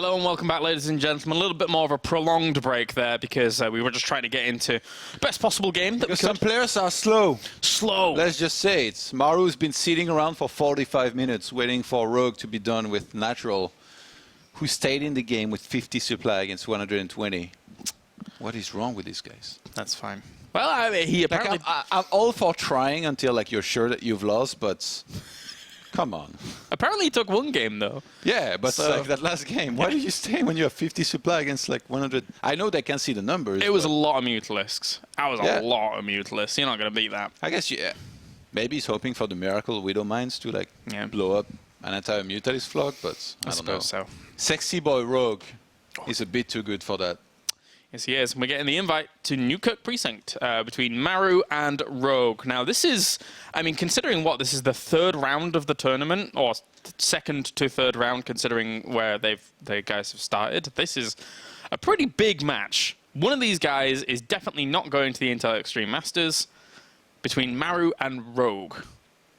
Hello and welcome back, ladies and gentlemen. A little bit more of a prolonged break there because we were just trying to get into best possible game that because some players are slow. Let's just say it. Maru's been sitting around for 45 minutes waiting for Rogue to be done with Natural, who stayed in the game with 50 supply against 120. What is wrong with these guys? That's fine. Well, I mean, he apparently... I'm all for trying until you're sure that you've lost, but... Come on. Apparently he took one game, though. Yeah, but So- that last game, why did you stay when you have 50 supply against 100? I know they can see the numbers. It was a but lot of Mutalisks. That was a lot of Mutalisks. You're not going to beat that. I guess, yeah. Maybe he's hoping for the miracle Widow Mines to blow up an entire Mutalist flock, but I don't know. suppose so. Sexy Boy Rogue is a bit too good for that. Yes, he is. We're getting the invite to Newkirk Precinct between Maru and Rogue. Now, this is, I mean, considering this is the third round of the tournament, or second to third round, considering where the guys have started. This is a pretty big match. One of these guys is definitely not going to the Intel Extreme Masters between Maru and Rogue.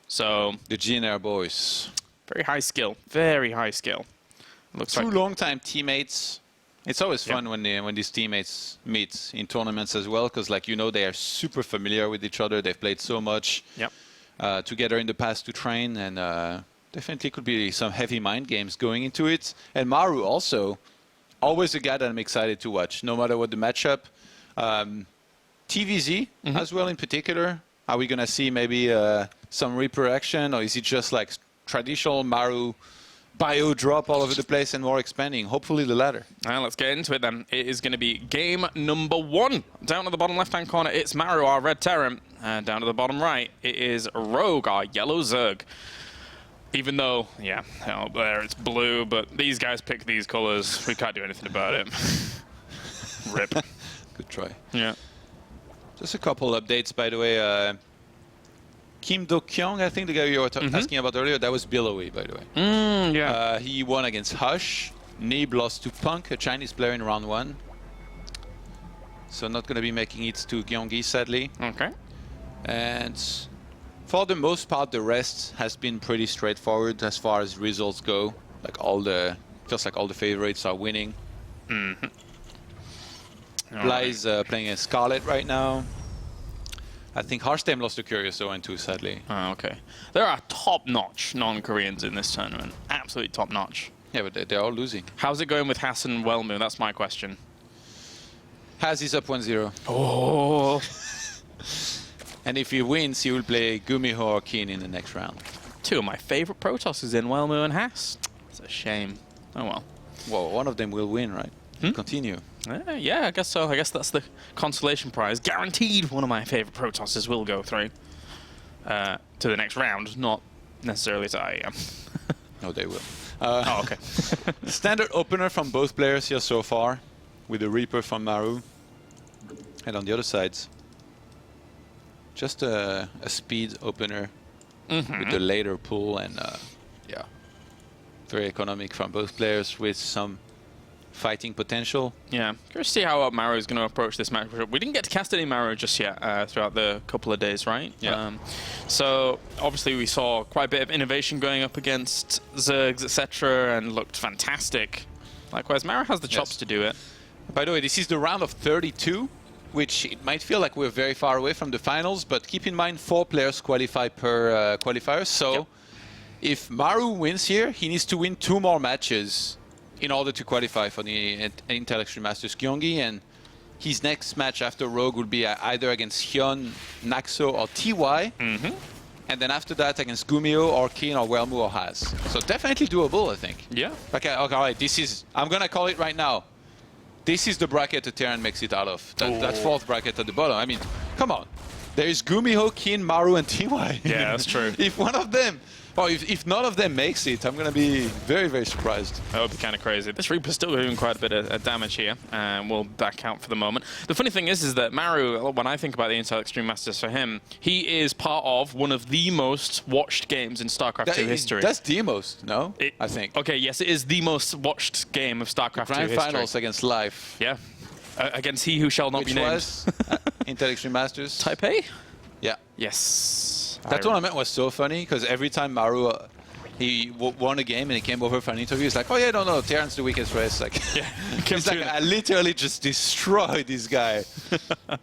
So, The GNR boys. very high skill. Very high skill. Looks Two like long-time teammates. It's always fun when these teammates meet in tournaments as well, because they are super familiar with each other. They've played so much together in the past to train, and definitely could be some heavy mind games going into it. And Maru also, always a guy that I'm excited to watch, no matter what the matchup. TvZ as well in particular. Are we going to see maybe some Reaper action, or is it just like traditional Maru bio drop all over the place and more expanding? Hopefully the latter. Let's get into it then. It is going to be game number 1. Down to the bottom left-hand corner, it's Maru, our red Terran. And down to the bottom right, it is Rogue, our yellow Zerg. Even though, up there it's blue, but these guys pick these colors. We can't do anything about it. Rip. Good try. Yeah. Just a couple updates, by the way. Kim Do-kyung, I think the guy you were asking about earlier, that was Billowy, by the way. He won against Hush. Nib lost to Punk, a Chinese player in round 1. So not going to be making it to Gyeonggi, sadly. Okay. And for the most part, the rest has been pretty straightforward as far as results go. Feels like all the favorites are winning. Bly's playing as Scarlet right now. I think Harstem lost to Curious 0-2, sadly. Oh, okay. There are top-notch non-Koreans in this tournament. Absolutely top-notch. Yeah, but they're all losing. How's it going with Hassan and Welmu? That's my question. Has is up 1-0. Oh. And if he wins, he will play Gumiho or Keen in the next round. Two of my favorite Protosses in Welmu and Hass. It's a shame. Oh, well. Well, one of them will win, right? Continue. Yeah, I guess so. I guess that's the consolation prize. Guaranteed one of my favorite Protosses will go through to the next round, not necessarily to IEM. No, they will. Oh, okay. Standard opener from both players here so far, with the Reaper from Maru. And on the other side, just a speed opener with the later pull, and very economic from both players with some fighting potential. Yeah, curious to see how Maru is going to approach this match. We didn't get to cast any Maru just yet throughout the couple of days, right? Yeah. So obviously we saw quite a bit of innovation going up against Zergs, etc., and looked fantastic. Likewise, Maru has the chops to do it. By the way, this is the round of 32, which it might feel like we're very far away from the finals, but keep in mind 4 players qualify per qualifier. So if Maru wins here, he needs to win 2 more matches in order to qualify for the Intel Extreme Masters Gyeonggi, and his next match after Rogue will be either against Hyun, Naxo, or TY, and then after that against Gumio, or Keen, or Welmu, or Haz. So definitely doable, I think. Yeah. Okay, all right, I'm gonna call it right now. This is the bracket the Terran makes it out of. That 4th bracket at the bottom. I mean, come on. There is Gumiho, Keen, Maru, and TY. Yeah, that's true. If one of them, or if none of them makes it, I'm going to be very, very surprised. That would be kind of crazy. This Reaper's still doing quite a bit of damage here, and we'll back out for the moment. The funny thing is that Maru, when I think about the Intel Extreme Masters for him, he is part of one of the most watched games in StarCraft 2 history. That's the most, no? I think. Okay, yes, it is the most watched game of StarCraft 2 history. Grand finals against Life. Yeah. Against he who shall not be named. Which was Intel Extreme Masters. Taipei? Yeah. Yes. That tournament was so funny because every time Maru he won a game and he came over for an interview. He's like, oh yeah, no, Terran's the weakest race. Like, Yeah. he's like, I literally just destroyed this guy.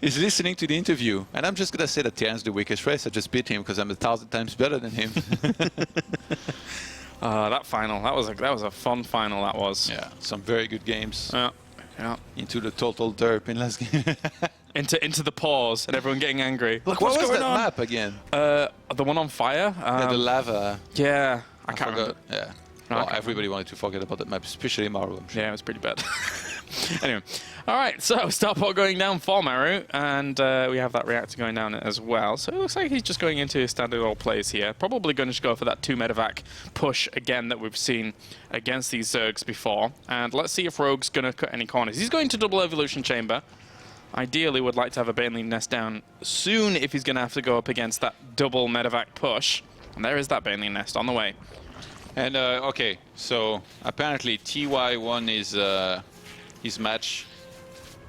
He's listening to the interview, and I'm just gonna say that Terran's the weakest race. I just beat him because I'm 1,000 times better than him. That final, that was a fun final. That was. Yeah, some very good games. Yeah. Into the total derp in last game. Into the pause and everyone getting angry. Look, What what's was going that on? map again? The one on fire. Yeah, the lava. Yeah, I can't forgot. remember. Yeah. No, I Well, can't everybody wanted to forget about that map, especially Maru, I'm sure. Yeah, it was pretty bad. Anyway, all right, so Starport going down for Maru, and we have that reactor going down as well. So it looks like he's just going into his standard old plays here. Probably going to go for that 2 medevac push again that we've seen against these Zergs before. And let's see if Rogue's going to cut any corners. He's going to double evolution chamber. Ideally would like to have a Baneling nest down soon if he's going to have to go up against that double medevac push. And there is that Baneling nest on the way. And, okay, so apparently TY won his match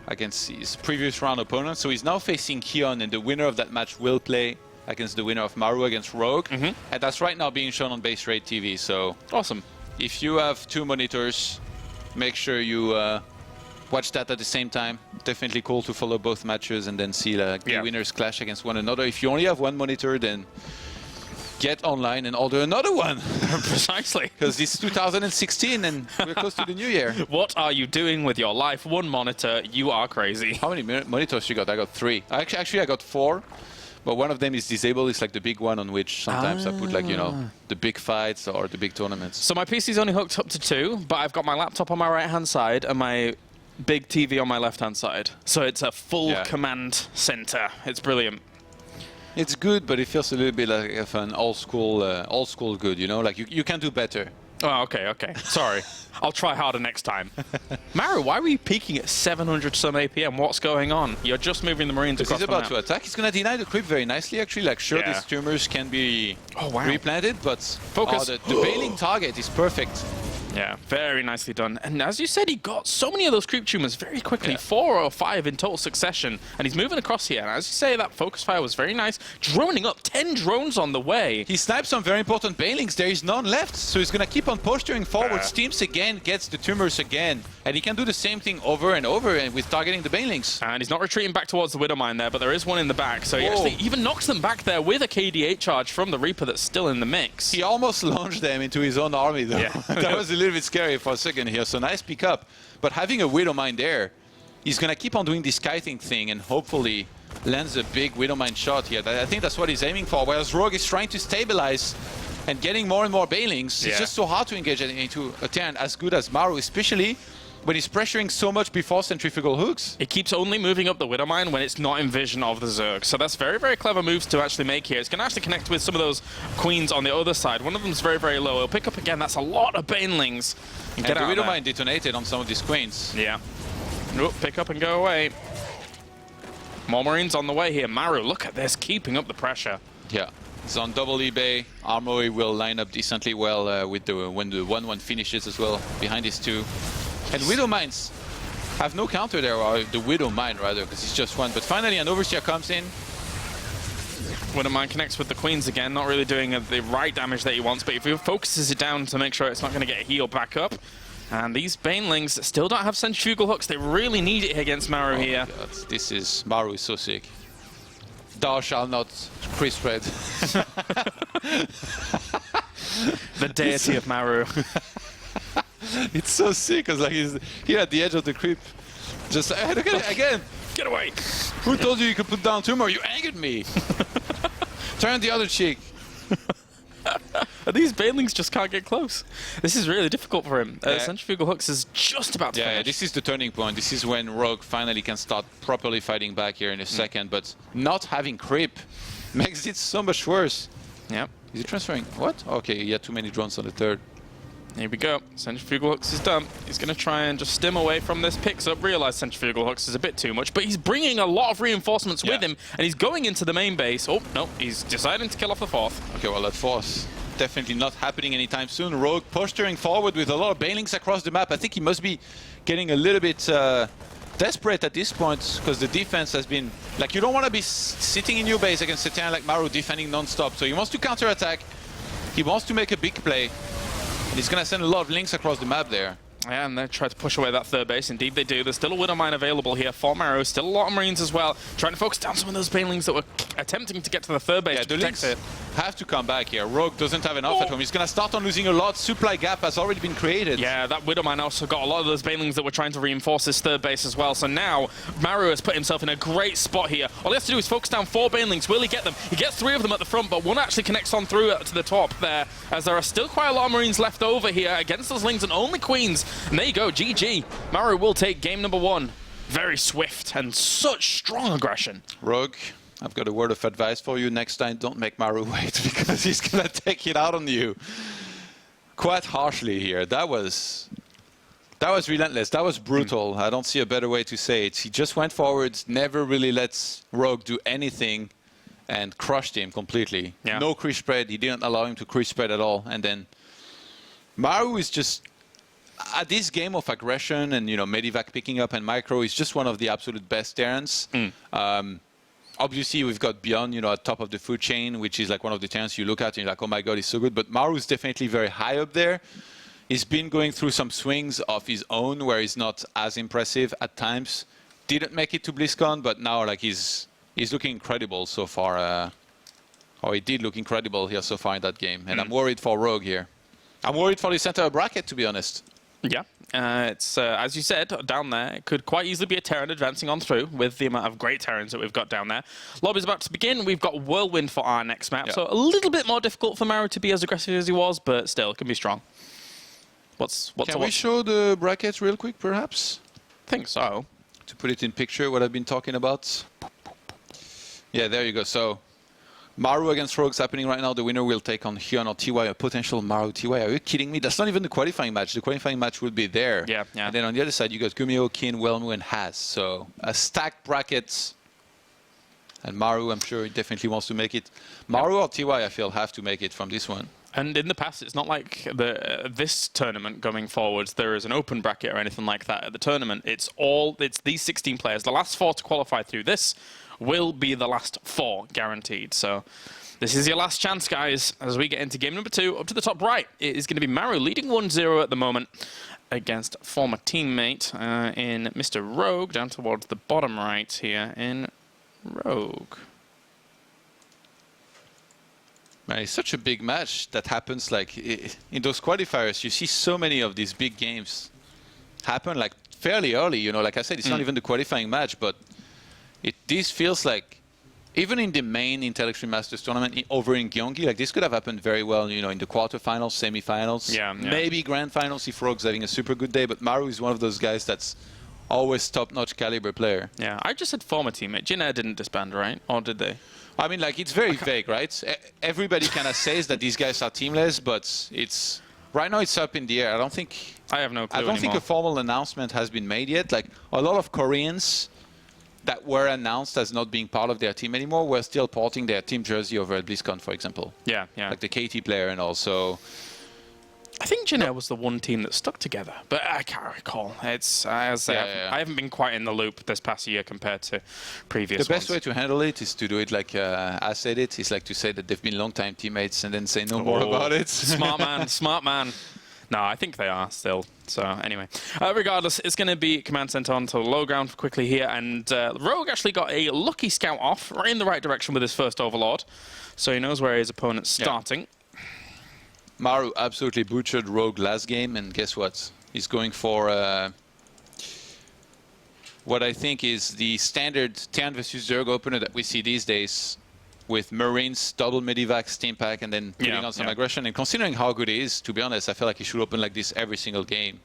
against his previous round opponent. So he's now facing Keon, and the winner of that match will play against the winner of Maru against Rogue. And that's right now being shown on Base Rate TV. So Awesome. if you have 2 monitors, make sure you watch that at the same time. Definitely cool to follow both matches and then see the winners clash against one another. If you only have 1 monitor, then get online and order another one. Precisely. Because it's 2016 and we're close to the new year. What are you doing with your life? 1 monitor, you are crazy. How many monitors you got? I got 3. Actually, I got 4. But one of them is disabled. It's like the big one on which sometimes I put, like, you know, the big fights or the big tournaments. So my PC's only hooked up to 2, but I've got my laptop on my right-hand side and my big TV on my left-hand side. So it's a full command center. It's brilliant. It's good, but it feels a little bit like of an old school good, you know? Like, you can do better. Oh, okay. Sorry. I'll try harder next time. Maru, why were you peaking at 700 some APM? What's going on? You're just moving the Marines across He's the map. about to attack. He's going to deny the creep very nicely, actually. Like, sure, these tumors can be replanted, but Focus. The bailing target is perfect. Yeah, very nicely done. And as you said, he got so many of those creep tumors very quickly, 4 or 5 in total succession. And he's moving across here. And as you say, that focus fire was very nice. Droning up, 10 drones on the way. He snipes some very important bailings. There is none left, so he's going to keep on posturing forward. Steams again, gets the tumors again. And he can do the same thing over and over and with targeting the bailings. And he's not retreating back towards the Widow Mine there, but there is one in the back. So he actually even knocks them back there with a KD8 charge from the Reaper that's still in the mix. He almost launched them into his own army, though. Yeah. That was a little bit scary for a second here. So nice pick up. But having a Widow Mine there, he's going to keep on doing this kiting thing and hopefully lands a big Widow Mine shot here. I think that's what he's aiming for. Whereas Rogue is trying to stabilize and getting more and more bailings. It's just so hard to engage into a Terran as good as Maru, especially when he's pressuring so much before centrifugal hooks. It keeps only moving up the Widow Mine when it's not in vision of the Zerg. So that's very, very clever moves to actually make here. It's going to actually connect with some of those Queens on the other side. One of them's very, very low. He'll pick up again. That's a lot of Banelings. And the Widow Mine detonated on some of these Queens. Yeah. Oop, pick up and go away. More Marines on the way here. Maru, look at this, keeping up the pressure. Yeah. It's on double eBay. Armory will line up decently well with when the 1-1 finishes as well behind these 2. And Widow Mines have no counter there, or the Widow Mine rather, because it's just 1. But finally an Overseer comes in. Widow Mine connects with the Queens again, not really doing the right damage that he wants, but if he focuses it down to make sure it's not going to get healed back up. And these Banelings still don't have centrifugal hooks. They really need it against Maru here. God, this is... Maru is so sick. Thou shalt not pre-spread. The deity of Maru. It's so sick, because like he's here at the edge of the creep. Just look at it again. Get away. Who told you could put down tumor? You angered me. Turn the other cheek. These Banelings just can't get close. This is really difficult for him. Centrifugal hooks is just about to finish. Yeah, this is the turning point. This is when Rogue finally can start properly fighting back here in a second. But not having creep makes it so much worse. Yep. Is he transferring? What? Okay, he had too many drones on the third. Here we go. Centrifugal hooks is done. He's going to try and just stim away from this. Picks up, realize centrifugal hooks is a bit too much, but he's bringing a lot of reinforcements with him, and he's going into the main base. Oh, no, he's deciding to kill off the 4th. Okay, well, that 4th definitely not happening anytime soon. Rogue posturing forward with a lot of bailings across the map. I think he must be getting a little bit desperate at this point, because the defense has been... Like, you don't want to be sitting in your base against a Terran like Maru defending non-stop, so he wants to counter-attack. He wants to make a big play. And he's going to send a lot of links across the map there. Yeah, and they try to push away that third base. Indeed, they do. There's still a Widow Mine available here for Maru. Still a lot of Marines as well. Trying to focus down some of those banelings that were attempting to get to the third base to protect it. Have to come back here. Rogue doesn't have enough at home. He's going to start on losing a lot. Supply gap has already been created. Yeah, that Widow Mine also got a lot of those banelings that were trying to reinforce his third base as well. So now Maru has put himself in a great spot here. All he has to do is focus down 4 banelings. Will he get them? He gets 3 of them at the front, but one actually connects on through to the top there, as there are still quite a lot of Marines left over here against those lings and only Queens. And there you go, GG. Maru will take game number 1. Very swift and such strong aggression. Rogue, I've got a word of advice for you. Next time, don't make Maru wait, because he's going to take it out on you quite harshly here. That was relentless. That was brutal. I don't see a better way to say it. He just went forwards, never really lets Rogue do anything, and crushed him completely. Yeah. No crease spread. He didn't allow him to crease spread at all. And then Maru is just, at this game of aggression and, you know, Medivac picking up and micro is just one of the absolute best Terrans. Obviously, we've got Beyond, you know, at top of the food chain, which is like one of the Terrans you look at and you're like, oh my god, he's so good. But Maru is definitely very high up there. He's been going through some swings of his own where he's not as impressive at times. Didn't make it to BlizzCon, but now like he's looking incredible so far. Or he did look incredible here so far in that game. And I'm worried for Rogue here. I'm worried for the center bracket, to be honest. Yeah, it's, as you said, down there, it could quite easily be a Terran advancing on through with the amount of great Terrans that we've got down there. Lobby's about to begin. We've got Whirlwind for our next map, so a little bit more difficult for Maru to be as aggressive as he was, but still, it can be strong. Can we show the brackets real quick, perhaps? I think so. To put it in picture, what I've been talking about. Yeah, there you go. So, Maru against Rogue's happening right now. The winner will take on Hyun or TY, a potential Maru TY. Are you kidding me? That's not even the qualifying match. The qualifying match will be there. Yeah. And then on the other side, you got Gumio, Kin, Welmu, and Haz. So a stacked bracket. And Maru, I'm sure he definitely wants to make it. Maru or TY, I feel, have to make it from this one. And in the past, it's not like this tournament going forwards, there is an open bracket or anything like that at the tournament. It's these 16 players. The last 4 to qualify through this will be the last 4 guaranteed. So this is your last chance, guys, as we get into game number 2. Up to the top right, it is going to be Maru leading 1-0 at the moment against former teammate in Mr. Rogue, down towards the bottom right here in Rogue. Man, it's such a big match that happens like in those qualifiers. You see so many of these big games happen like fairly early. You know, like I said, it's not even the qualifying match, but this feels like even in the main Intel Extreme Masters tournament over in Gyeonggi, like this could have happened very well. You know, in the quarterfinals, semifinals, maybe grand finals if Rogue's having a super good day. But Maru is one of those guys that's always top-notch caliber player. Yeah, I just said former teammate. Jin Air didn't disband, right? Or did they? I mean, like, it's very vague, right? Everybody kind of says that these guys are teamless, but it's right now it's up in the air. I have no clue I don't think a formal announcement has been made yet. Like, a lot of Koreans that were announced as not being part of their team anymore were still porting their team jersey over at BlizzCon, for example. Yeah. Like the KT player and also... I think Jin Air was the one team that stuck together, but I can't recall. It's as I haven't been quite in the loop this past year compared to previous. The best way to handle it is to do it like I said it. Is like to say that they've been long-time teammates and then say no more about it. Smart man, smart man. No, I think they are still. So anyway, regardless, it's going to be command sent on to the low ground quickly here, and Rogue actually got a lucky scout off right in the right direction with his first Overlord, so he knows where his opponent's starting. Maru absolutely butchered Rogue last game, and guess what? He's going for what I think is the standard Terran versus Zerg opener that we see these days, with Marines, double Medivac, Steam Pack, and then putting on some aggression. And considering how good he is, to be honest, I feel like he should open like this every single game.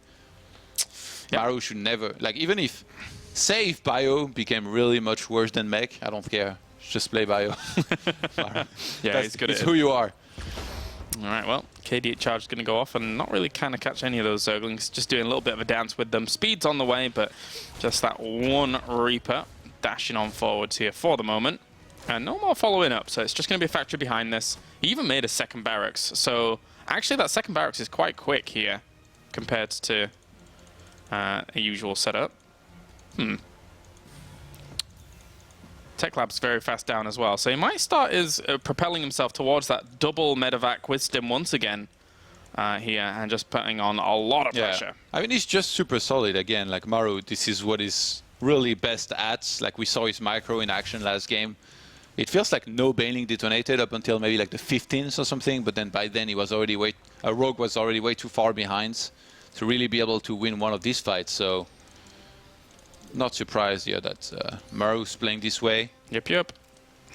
Maru should never, like, even if, say if Bio became really much worse than Mech, I don't care. Just play Bio. He's good at it. It's who you are. All right, well, KD charge is going to go off and not really kind of catch any of those Zerglings, just doing a little bit of a dance with them. Speed's on the way, but just that one Reaper dashing on forwards here for the moment. And no more following up, so it's just going to be a factory behind this. He even made a second barracks, so actually that second barracks is quite quick here compared to a usual setup. Tech Lab's very fast down as well. So he might start propelling himself towards that double medevac with Stim once again here, and just putting on a lot of pressure. I mean, he's just super solid again. Like Maru, this is what he's really best at. Like we saw his micro in action last game. It feels like no bailing detonated up until maybe like the 15th or something, but then by then he was already Rogue was already way too far behind to really be able to win one of these fights. So not surprised here that Maru's playing this way. Yep.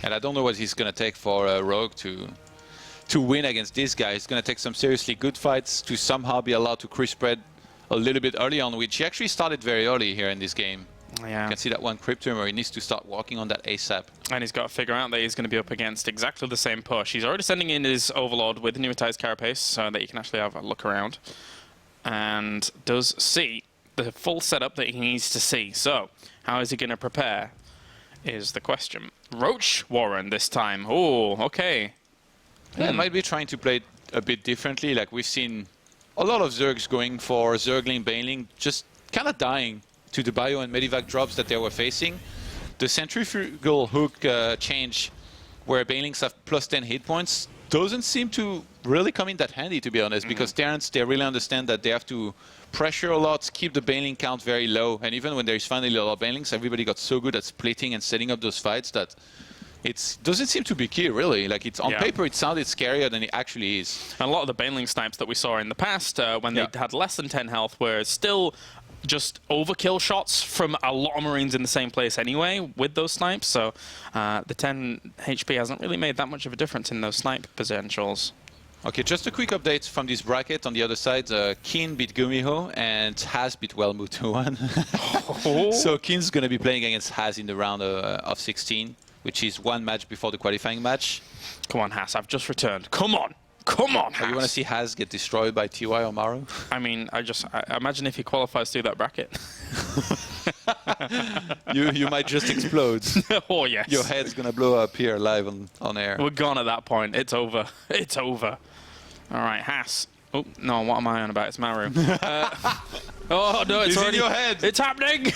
And I don't know what he's going to take for Rogue to win against this guy. He's going to take some seriously good fights to somehow be allowed to creep spread a little bit early on, which he actually started very early here in this game. Yeah. You can see that one creep to him where he needs to start walking on that ASAP. And he's got to figure out that he's going to be up against exactly the same push. He's already sending in his Overlord with the Pneumatized Carapace so that you can actually have a look around. And does see the full setup that he needs to see. So, how is he going to prepare is the question. Roach Warren this time. Oh, okay. Yeah, might be trying to play it a bit differently. Like we've seen a lot of Zergs going for Zergling, Bailing, just kind of dying to the bio and medivac drops that they were facing. The centrifugal hook change where Bailings have plus 10 hit points doesn't seem to really come in that handy, to be honest, because Terrans, they really understand that they have to pressure a lot, keep the Bailing count very low, and even when there is finally a lot of Bailings, everybody got so good at splitting and setting up those fights that it doesn't seem to be key, really. Like, it's on paper, it sounded scarier than it actually is. And a lot of the Bailing snipes that we saw in the past, when they had less than 10 health, were still just overkill shots from a lot of Marines in the same place anyway with those snipes. So the 10 HP hasn't really made that much of a difference in those snipe potentials. Okay, just a quick update from this bracket. On the other side, Keen beat Gumiho and Haz beat Wellmu 2-1. So Keen's going to be playing against Haz in the round of 16, which is one match before the qualifying match. Come on, Haz, I've just returned. Come on! Come on, Haz. You want to see Haz get destroyed by TY or Maru? I mean, I imagine if he qualifies through that bracket. you might just explode. Oh, yes. Your head's going to blow up here live on air. We're gone at that point. It's over. It's over. All right, Haz. Oh, no, what am I on about? It's Maru. Oh, no, it's already in your head. It's happening!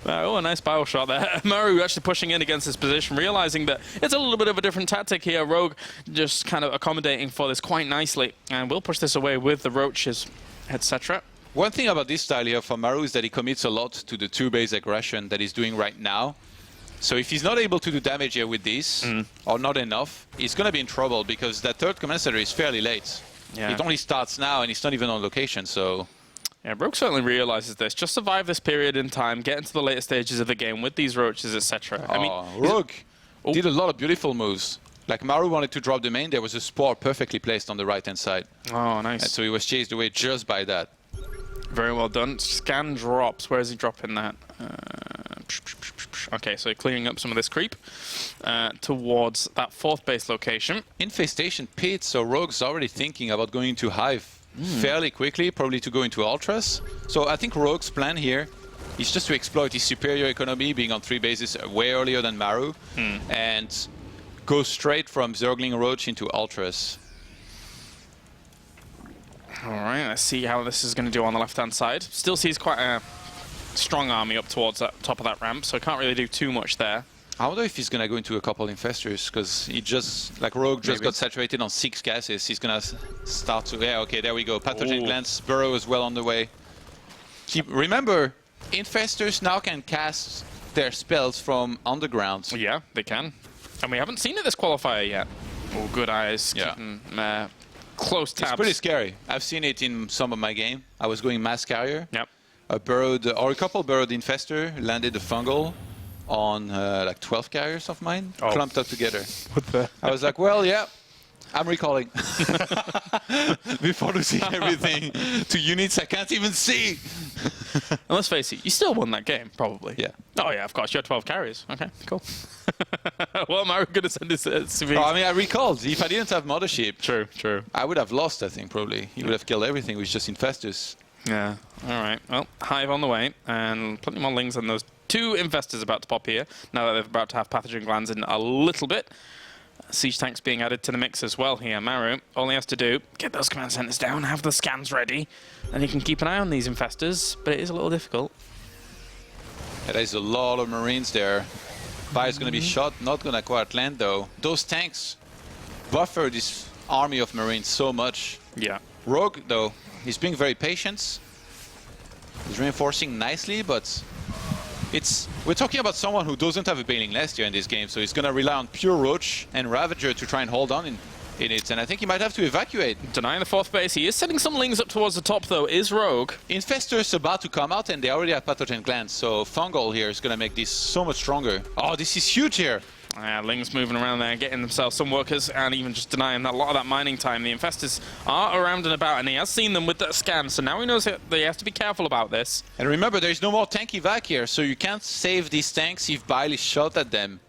Oh, a nice barrel shot there. Maru actually pushing in against this position, realizing that it's a little bit of a different tactic here. Rogue just kind of accommodating for this quite nicely, and we'll push this away with the roaches, etc. One thing about this style here for Maru is that he commits a lot to the two-base aggression that he's doing right now. So if he's not able to do damage here with this, or not enough, he's going to be in trouble, because that third command center is fairly late. Yeah. It only starts now, and it's not even on location, so... Yeah, Rogue certainly realizes this. Just survive this period in time, get into the later stages of the game with these roaches, etc. I mean, Rogue did a lot of beautiful moves. Like Maru wanted to drop the main, there was a spore perfectly placed on the right-hand side. Oh, nice. And so he was chased away just by that. Very well done. Scan drops. Where is he dropping that? Okay, so clearing up some of this creep towards that fourth base location. Infestation pit, so Rogue's already thinking about going to Hive fairly quickly, probably to go into Ultras. So I think Rogue's plan here is just to exploit his superior economy, being on 3 bases way earlier than Maru, and go straight from Zergling Roach into Ultras. All right, let's see how this is going to do on the left-hand side. Still sees quite a strong army up towards that top of that ramp, so can't really do too much there. I wonder if he's going to go into a couple infestors, because he just, like Rogue just got saturated on 6 gases. He's going to start to, yeah, okay, there we go. Pathogen Glance, Burrow is well on the way. Remember, infestors now can cast their spells from underground. Yeah, they can. And we haven't seen it this qualifier yet. Oh, good eyes. Yeah. Keeping, close tabs. It's pretty scary. I've seen it in some of my game. I was going mass carrier. Yep. A burrowed, or a couple burrowed infestor landed a fungal on like 12 carriers of mine, clumped up together. What the? I was like, well, yeah, I'm recalling. Before losing everything to units I can't even see. And let's face it, you still won that game, probably. Yeah. Oh, yeah, of course. You had 12 carries. Okay, cool. Well, Maru going to send his CV. Oh, I mean, I recalled. If I didn't have Mothership, True. I would have lost, I think, probably. He would have killed everything with just infestors. Yeah. All right. Well, Hive on the way, and plenty more Lings, and those 2 infestors about to pop here, now that they're about to have pathogen glands in a little bit. Siege tanks being added to the mix as well here. Maru only has to do, get those command centers down, have the scans ready, and he can keep an eye on these infestors, but it is a little difficult. Yeah, there's a lot of Marines there. Fire's going to be shot, not going to quite land though. Those tanks buffer this army of Marines so much. Yeah. Rogue, though, he's being very patient. He's reinforcing nicely, but we're talking about someone who doesn't have a bailing last year in this game, so he's going to rely on pure Roach and Ravager to try and hold on in it, and I think he might have to evacuate. Denying the 4th base. He is sending some Lings up towards the top, though, is Rogue. Infestor's about to come out, and they already have Pathogen Glands, so Fungal here is going to make this so much stronger. Oh, this is huge here. Lings moving around there, getting themselves some workers, and even just denying a lot of that mining time. The Infestors are around and about, and he has seen them with that scan, so now he knows that they have to be careful about this. And remember, there's no more tank evac here, so you can't save these tanks if Bile is shot at them.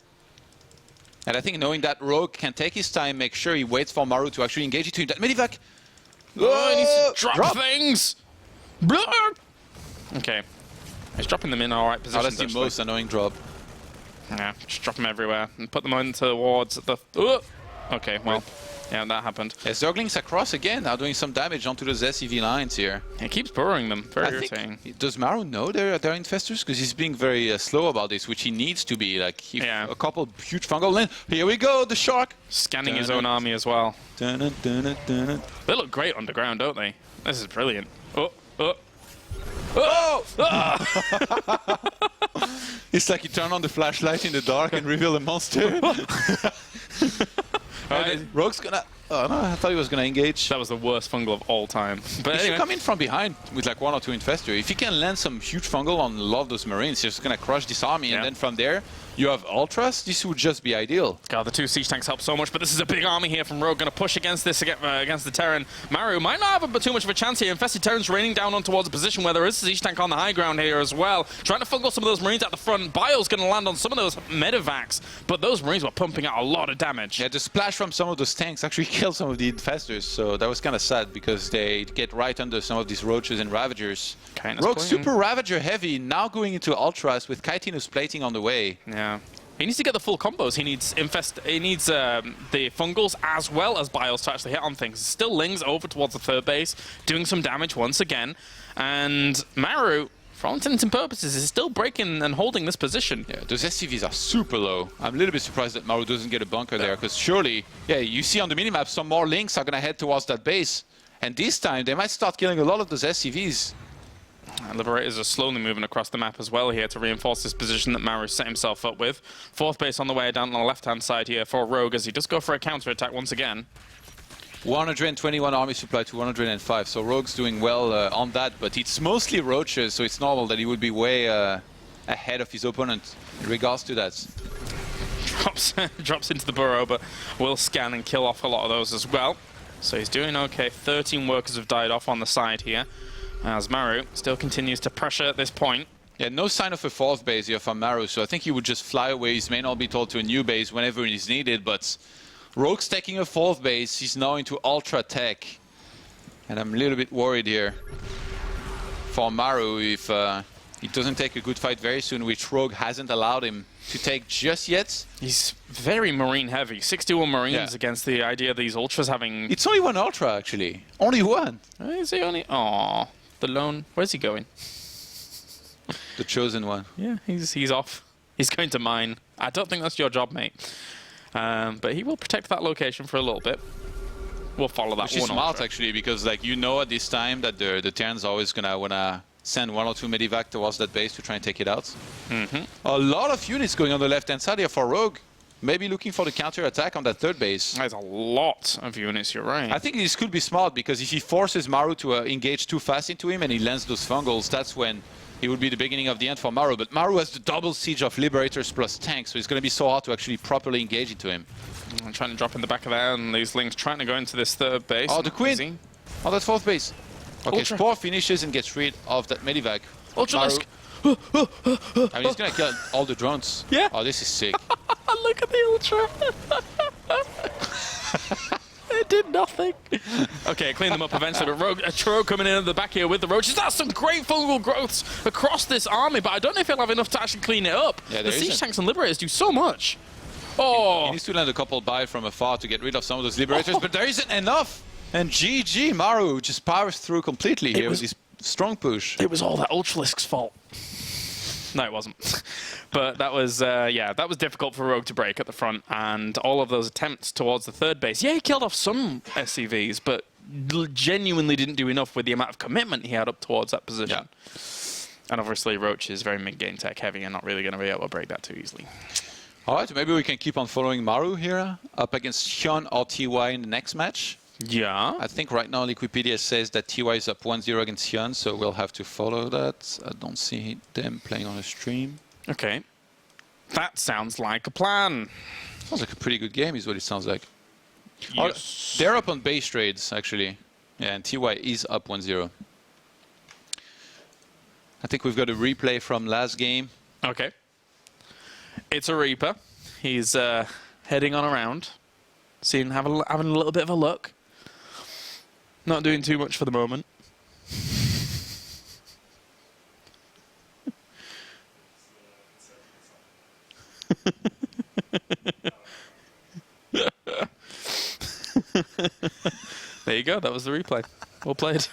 And I think knowing that Rogue can take his time, make sure he waits for Maru to actually engage into that medivac. Oh, he needs to drop things! Okay. He's dropping them in all right positions. Oh, that's the most annoying drop. Yeah, just drop them everywhere and put them on towards the... Okay, well, yeah, that happened. Yeah, Zerglings across again, now doing some damage onto those SCV lines here. He keeps burrowing them, very irritating. Does Maru know they're infestors? Because he's being very slow about this, which he needs to be. Like, a couple huge fungal land. Here we go, the shark! Scanning his own army as well. They look great underground, don't they? This is brilliant. It's like you turn on the flashlight in the dark and reveal a monster. Rogue's gonna... Oh no, I thought he was gonna engage. That was the worst fungal of all time. But he should come in from behind with like 1 or 2 infestor. If he can land some huge fungal on a lot of those Marines, he's just gonna crush this army, and then from there you have Ultras. This would just be ideal. God, the 2 siege tanks help so much, but this is a big army here from Rogue. Going to push against this against the Terran. Maru might not have too much of a chance here. Infested Terrans raining down on towards a position where there is a siege tank on the high ground here as well. Trying to fungal some of those Marines at the front. Bile's going to land on some of those medevacs, but those Marines were pumping out a lot of damage. Yeah, the splash from some of those tanks actually killed some of the infestors, so that was kind of sad because they get right under some of these Roaches and Ravagers. Rogue super Ravager heavy, now going into Ultras with Chitinous plating on the way. Yeah. He needs to get the full combos. He needs the fungals as well as Biles to actually hit on things. Still Lings over towards the 3rd base, doing some damage once again. And Maru, for all intents and purposes, is still breaking and holding this position. Yeah, those SCVs are super low. I'm a little bit surprised that Maru doesn't get a bunker there, because surely, yeah, you see on the minimap some more Lings are going to head towards that base. And this time, they might start killing a lot of those SCVs. Liberators are slowly moving across the map as well here to reinforce this position that Maru set himself up with. 4th base on the way down on the left-hand side here for Rogue as he does go for a counter-attack once again. 121 army supply to 105, so Rogue's doing well on that, but it's mostly Roaches, so it's normal that he would be way ahead of his opponent in regards to that. Drops into the burrow, but will scan and kill off a lot of those as well. So he's doing okay. 13 workers have died off on the side here, as Maru still continues to pressure at this point. Yeah, no sign of a 4th base here from Maru, so I think he would just fly away. He may not be told to a new base whenever it is needed, but Rogue's taking a 4th base. He's now into Ultra Tech, and I'm a little bit worried here for Maru if he doesn't take a good fight very soon, which Rogue hasn't allowed him to take just yet. He's very Marine heavy. 61 Marines against the idea of these Ultras having... It's only 1 Ultra, actually. Only 1. Is he only... Aww. The lone... Where's he going? The chosen one. Yeah, he's off. He's going to mine. I don't think that's your job, mate. But he will protect that location for a little bit. We'll follow that. Which is smart, Ultra. actually, because like you know at this time that the Terrans are always going to want to send 1 or 2 medivac towards that base to try and take it out. A lot of units going on the left-hand side here for Rogue. Maybe looking for the counter-attack on that 3rd base. There's a lot of units, you're right. I think this could be smart, because if he forces Maru to engage too fast into him and he lands those fungals, that's when it would be the beginning of the end for Maru. But Maru has the double siege of Liberators plus tanks, so it's going to be so hard to actually properly engage into him. I'm trying to drop in the back of there, and these Lings trying to go into this 3rd base. Oh, the Queen! Easy. Oh, that 4th base. Okay, Ultra. Spore finishes and gets rid of that medivac. Ultralisk! I mean, he's going to kill all the drones. Yeah. Oh, this is sick. Look at the Ultra! It did nothing. Okay, clean them up eventually, but Rogue coming in at the back here with the Roaches. That's some great fungal growths across this army, but I don't know if he'll have enough to actually clean it up. Yeah, the siege isn't. tanks and Liberators do so much. Oh! He needs to land a couple by from afar to get rid of some of those Liberators, but there isn't enough! And GG, Maru just powers through completely here with his strong push. It was all that Ultralisk's fault. No, it wasn't. But that was, yeah, that was difficult for Rogue to break at the front. And all of those attempts towards the third base. Yeah, he killed off some SCVs, but genuinely didn't do enough with the amount of commitment he had up towards that position. Yeah. And obviously, Roach is very mid-game tech heavy and not really going to be able to break that too easily. All right, maybe we can keep on following Maru here, up against Hyun or TY in the next match. Yeah. I think right now Liquipedia says that TY is up 1-0 against Hyun, so we'll have to follow that. I don't see them playing on a stream. Okay. That sounds like a plan. Sounds like a pretty good game, is what it sounds like. Yes. They're up on base trades, actually. Yeah, and TY is up 1-0. I think we've got a replay from last game. Okay. It's a Reaper. He's heading on around. Having a little bit of a look. Not doing too much for the moment. There you go. That was the replay. Well played.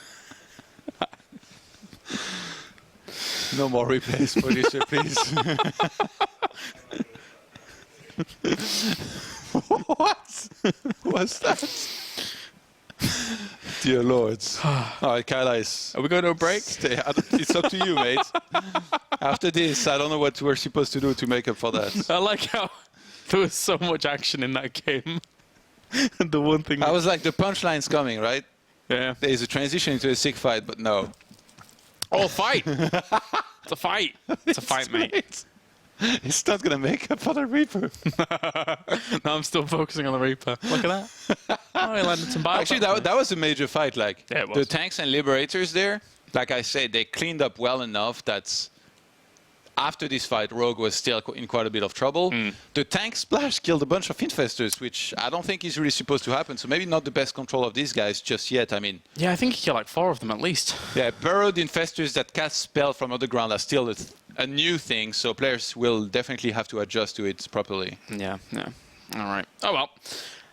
No more replays, producer, please. What? What's that? Dear lords. All right, Kylais. Are we going to a break? It's up to you, mate. After this, I don't know what we're supposed to do to make up for that. I like how there was so much action in that game. The one thing... I was like, the punchline's coming, right? Yeah. There's a transition into a sick fight, but no. Oh, fight! It's a fight. It's a fight, mate. It's not going to make up for the Reaper. No, I'm still focusing on the Reaper. Look at that. Oh, he landed some bio. Actually, that was a major fight. Like, yeah, it was. The tanks and liberators there, like I said, they cleaned up well enough that after this fight, Rogue was still in quite a bit of trouble. The tank splash killed a bunch of infestors, which I don't think is really supposed to happen. So maybe not the best control of these guys just yet. I mean, yeah, I think he killed like 4 of them at least. Yeah, burrowed infestors that cast spell from underground are still a new thing. So players will definitely have to adjust to it properly. Yeah, yeah. All right. Oh, well,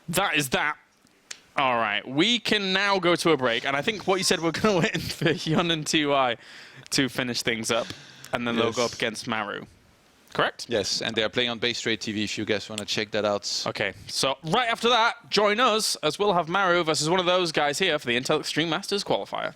that is that. All right. We can now go to a break. And I think what you said, we're going to wait for Hyun and TY to finish things up. And then they'll go up against Maru. Correct? Yes, and they are playing on Base Trade TV if you guys want to check that out. Okay, so right after that, join us as we'll have Maru versus one of those guys here for the Intel Extreme Masters Qualifier.